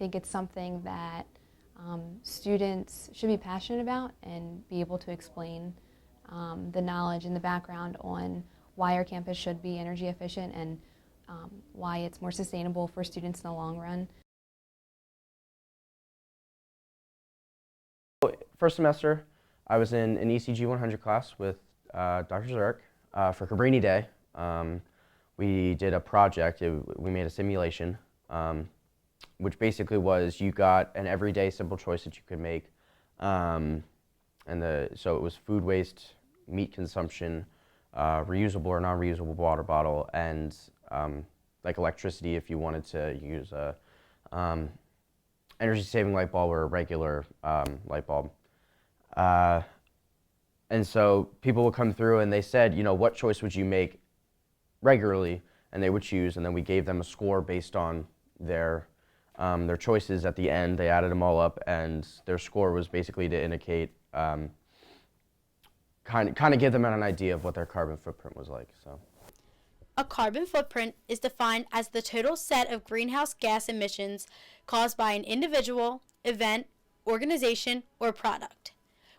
think it's something that students should be passionate about and be able to explain the knowledge and the background on why our campus should be energy efficient and why it's more sustainable for students in the long run. First semester, I was in an ECG 100 class with Dr. Zurek for Cabrini Day. We did a project. We made a simulation, which basically was you got an everyday simple choice that you could make. So it was food waste, meat consumption, reusable or non-reusable water bottle, and like electricity if you wanted to use a energy-saving light bulb or a regular light bulb. And so people would come through and they said, you know, what choice would you make regularly? And they would choose, and then we gave them a score based on their choices at the end. They added them all up, and their score was basically to indicate, kind of give them an idea of what their carbon footprint was like. So, a carbon footprint is defined as the total set of greenhouse gas emissions caused by an individual, event, organization, or product.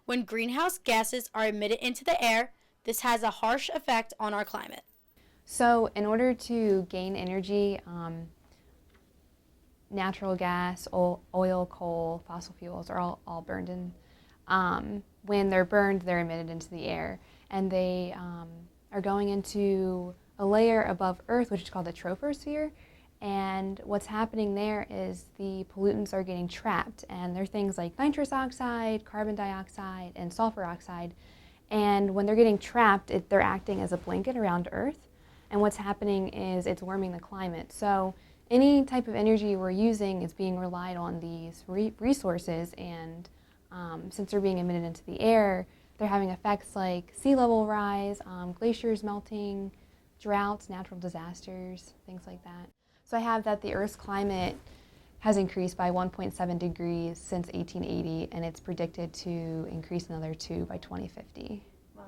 When greenhouse gases are emitted into the air, this has a harsh effect on our climate. So in order to gain energy, natural gas, oil, coal, fossil fuels are all burned in. When they're burned, they're emitted into the air, and they are going into a layer above Earth, which is called the troposphere. And what's happening there is the pollutants are getting trapped, and they're things like nitrous oxide, carbon dioxide, and sulfur oxide. And when they're getting trapped, they're acting as a blanket around Earth. And what's happening is it's warming the climate. So any type of energy we're using is being relied on these resources, and since they're being emitted into the air, they're having effects like sea level rise, glaciers melting, droughts, natural disasters, things like that. So I have that the Earth's climate has increased by 1.7 degrees since 1880, and it's predicted to increase another 2 by 2050. Wow.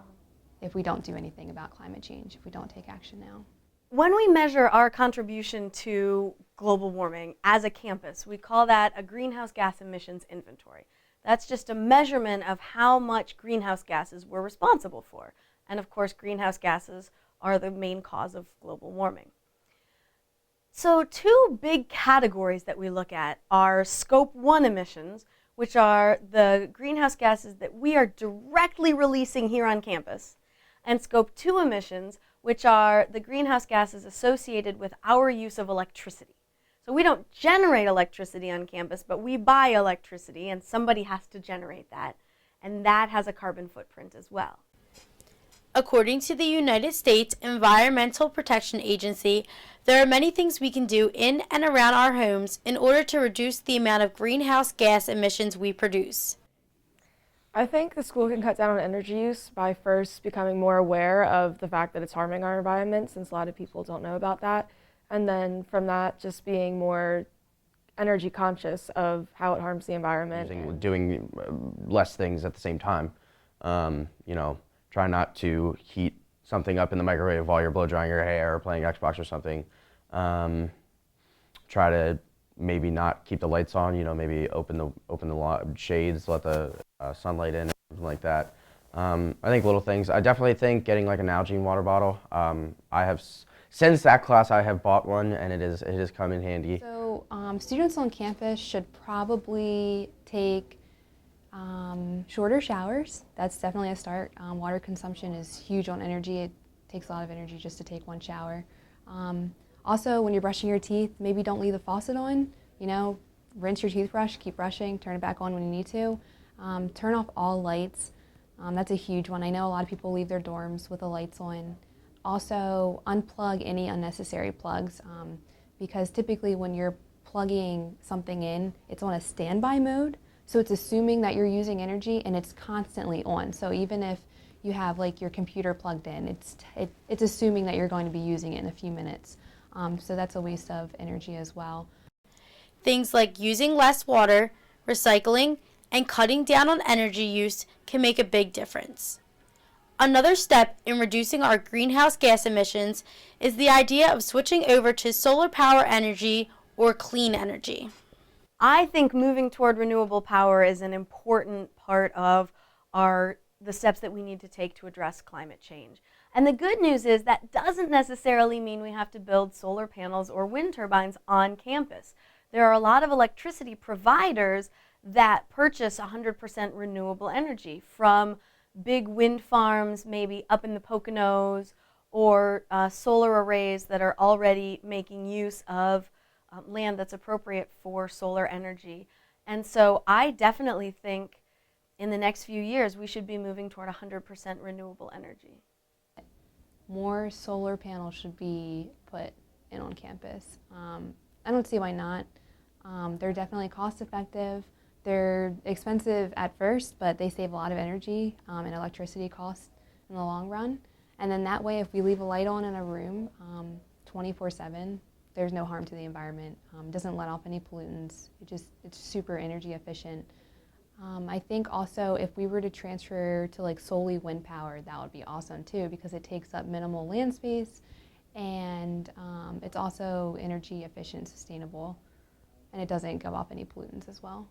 If we don't do anything about climate change, if we don't take action now. When we measure our contribution to global warming as a campus, we call that a greenhouse gas emissions inventory. That's just a measurement of how much greenhouse gases we're responsible for. And of course, greenhouse gases are the main cause of global warming. So two big categories that we look at are Scope 1 emissions, which are the greenhouse gases that we are directly releasing here on campus, and Scope 2 emissions, which are the greenhouse gases associated with our use of electricity. So we don't generate electricity on campus, but we buy electricity, and somebody has to generate that, and that has a carbon footprint as well. According to the United States Environmental Protection Agency, there are many things we can do in and around our homes in order to reduce the amount of greenhouse gas emissions we produce. I think the school can cut down on energy use by first becoming more aware of the fact that it's harming our environment, since a lot of people don't know about that. And then from that, just being more energy conscious of how it harms the environment. Doing less things at the same time. You know, try not to heat something up in the microwave while you're blow drying your hair or playing Xbox or something. Try to maybe not keep the lights on, you know, maybe open the shades, let the sunlight in, something like that. I think little things. I definitely think getting like an Nalgene water bottle. Since that class I have bought one, and it has come in handy. So students on campus should probably take shorter showers. That's definitely a start. Water consumption is huge on energy. It takes a lot of energy just to take one shower. Also, when you're brushing your teeth, maybe don't leave the faucet on. You know, rinse your toothbrush, keep brushing, turn it back on when you need to. Turn off all lights. That's a huge one. I know a lot of people leave their dorms with the lights on. Also, unplug any unnecessary plugs, because typically when you're plugging something in, it's on a standby mode. So it's assuming that you're using energy, and it's constantly on. So even if you have like your computer plugged in, it's assuming that you're going to be using it in a few minutes. So that's a waste of energy as well. Things like using less water, recycling, and cutting down on energy use can make a big difference. Another step in reducing our greenhouse gas emissions is the idea of switching over to solar power energy or clean energy. I think moving toward renewable power is an important part of the steps that we need to take to address climate change. And the good news is that doesn't necessarily mean we have to build solar panels or wind turbines on campus. There are a lot of electricity providers that purchase 100% renewable energy from big wind farms, maybe up in the Poconos, or solar arrays that are already making use of land that's appropriate for solar energy. And so I definitely think in the next few years we should be moving toward 100% renewable energy. More solar panels should be put in on campus. I don't see why not. They're definitely cost effective. They're expensive at first, but they save a lot of energy and electricity costs in the long run. And then that way, if we leave a light on in a room 24/7, there's no harm to the environment. It doesn't let off any pollutants. It's super energy efficient. I think also if we were to transfer to like solely wind power, that would be awesome too, because it takes up minimal land space and it's also energy efficient, sustainable, and it doesn't give off any pollutants as well.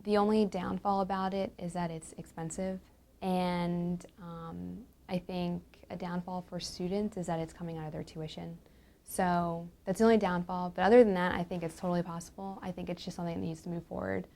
The only downfall about it is that it's expensive, and I think a downfall for students is that it's coming out of their tuition. So that's the only downfall, but other than that, I think it's totally possible. I think it's just something that needs to move forward.